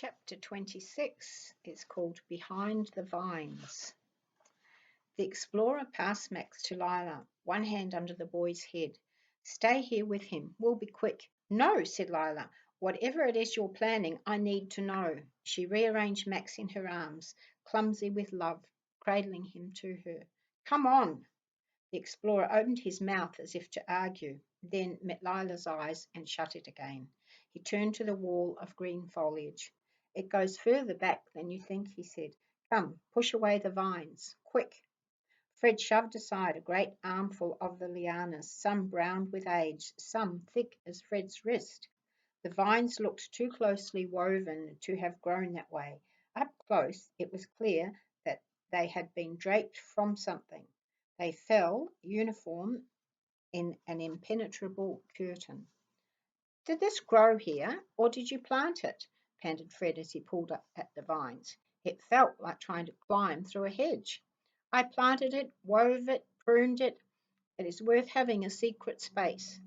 Chapter 26 is called Behind the Vines. The explorer passed Max to Lila, one hand under the boy's head. Stay here with him. We'll be quick. No, said Lila. Whatever it is you're planning, I need to know. She rearranged Max in her arms, clumsy with love, cradling him to her. Come on. The explorer opened his mouth as if to argue, then met Lila's eyes and shut it again. He turned to the wall of green foliage. It goes further back than you think, he said. Come, push away the vines. Quick. Fred shoved aside a great armful of the lianas, some browned with age, some thick as Fred's wrist. The vines looked too closely woven to have grown that way. Up close, it was clear that they had been draped from something. They fell, uniform, in an impenetrable curtain. Did this grow here, or did you plant it? Panted Fred as he pulled up at the vines. It felt like trying to climb through a hedge. I planted it, wove it, pruned it. It is worth having a secret space.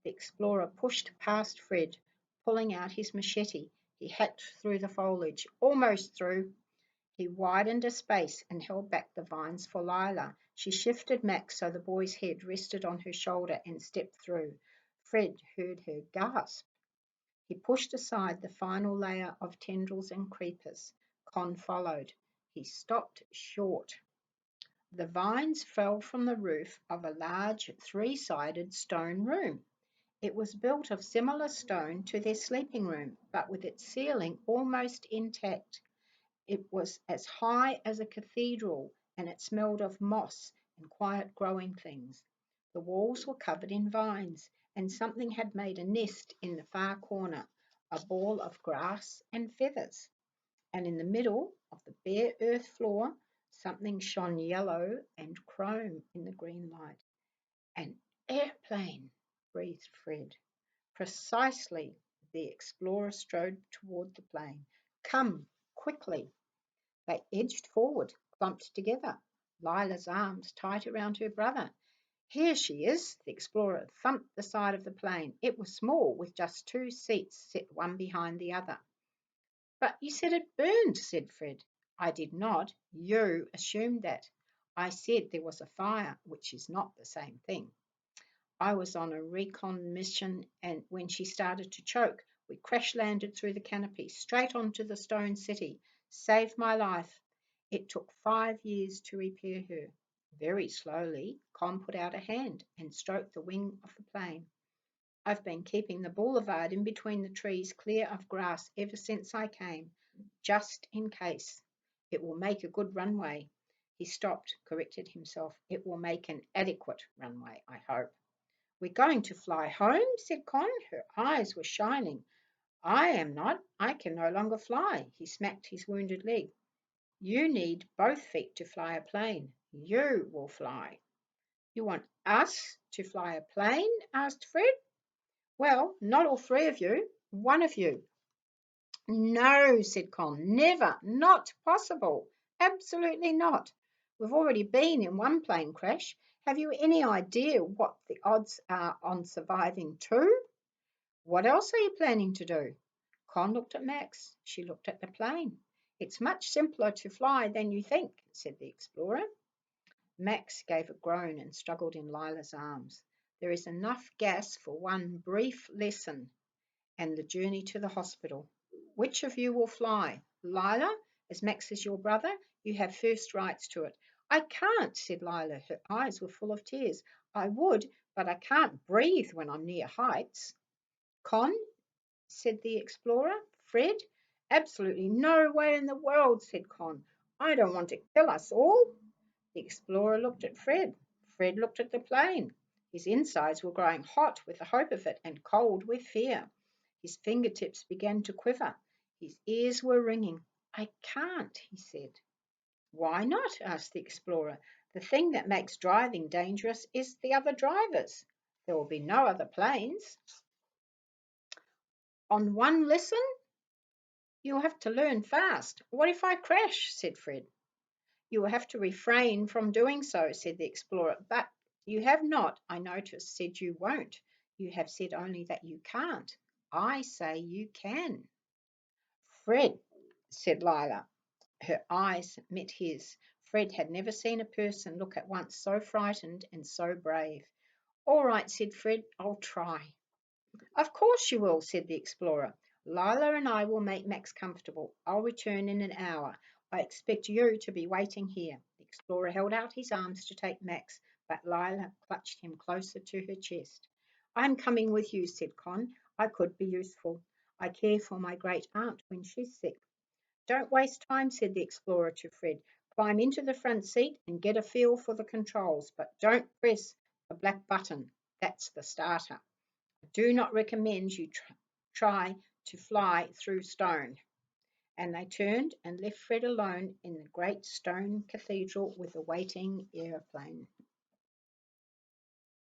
The explorer pushed past Fred, pulling out his machete. He hacked through the foliage, almost through. He widened a space and held back the vines for Lila. She shifted Max so the boy's head rested on her shoulder and stepped through. Fred heard her gasp. He pushed aside the final layer of tendrils and creepers. Con followed. He stopped short. The vines fell from the roof of a large three-sided stone room. It was built of similar stone to their sleeping room, but with its ceiling almost intact. It was as high as a cathedral, and it smelled of moss and quiet growing things. The walls were covered in vines, and something had made a nest in the far corner, a ball of grass and feathers. And in the middle of the bare earth floor, something shone yellow and chrome in the green light. An airplane, breathed Fred. Precisely. The explorer strode toward the plane. Come, quickly. They edged forward, clumped together, Lila's arms tight around her brother. Here she is, the explorer thumped the side of the plane. It was small, with just two seats set one behind the other. But you said it burned, said Fred. I did not. You assumed that. I said there was a fire, which is not the same thing. I was on a recon mission, and when she started to choke, we crash landed through the canopy, straight onto the stone city. Saved my life. It took 5 years to repair her. Very slowly, Con put out a hand and stroked the wing of the plane. I've been keeping the boulevard in between the trees clear of grass ever since I came, just in case. It will make a good runway. He stopped, corrected himself. It will make an adequate runway, I hope. We're going to fly home, said Con. Her eyes were shining. I am not. I can no longer fly. He smacked his wounded leg. You need both feet to fly a plane. You will fly. You want us to fly a plane? Asked Fred. Well, not all three of you. One of you. No, said Con. Never. Not possible. Absolutely not. We've already been in one plane crash. Have you any idea what the odds are on surviving two? What else are you planning to do? Con looked at Max. She looked at the plane. It's much simpler to fly than you think, said the explorer. Max gave a groan and struggled in Lila's arms. There is enough gas for one brief lesson and the journey to the hospital. Which of you will fly? Lila, as Max is your brother, you have first rights to it. I can't, said Lila. Her eyes were full of tears. I would, but I can't breathe when I'm near heights. Con, said the explorer. Fred? Absolutely no way in the world, said Con. I don't want to kill us all. The explorer looked at Fred. Fred looked at the plane. His insides were growing hot with the hope of it and cold with fear. His fingertips began to quiver. His ears were ringing. I can't, he said. Why not? Asked the explorer. The thing that makes driving dangerous is the other drivers. There will be no other planes. On one lesson, you'll have to learn fast. What if I crash? Said Fred. You will have to refrain from doing so, said the explorer. But you have not, I notice, said you won't. You have said only that you can't. I say you can. Fred, said Lila. Her eyes met his. Fred had never seen a person look at once so frightened and so brave. All right, said Fred, I'll try. Of course you will, said the explorer. Lila and I will make Max comfortable. I'll return in an hour. I expect you to be waiting here. The explorer held out his arms to take Max, but Lila clutched him closer to her chest. I'm coming with you, said Con. I could be useful. I care for my great aunt when she's sick. Don't waste time, said the explorer to Fred. Climb into the front seat and get a feel for the controls, but don't press the black button. That's the starter. Do not recommend you try to fly through stone. And they turned and left Fred alone in the great stone cathedral with the waiting aeroplane.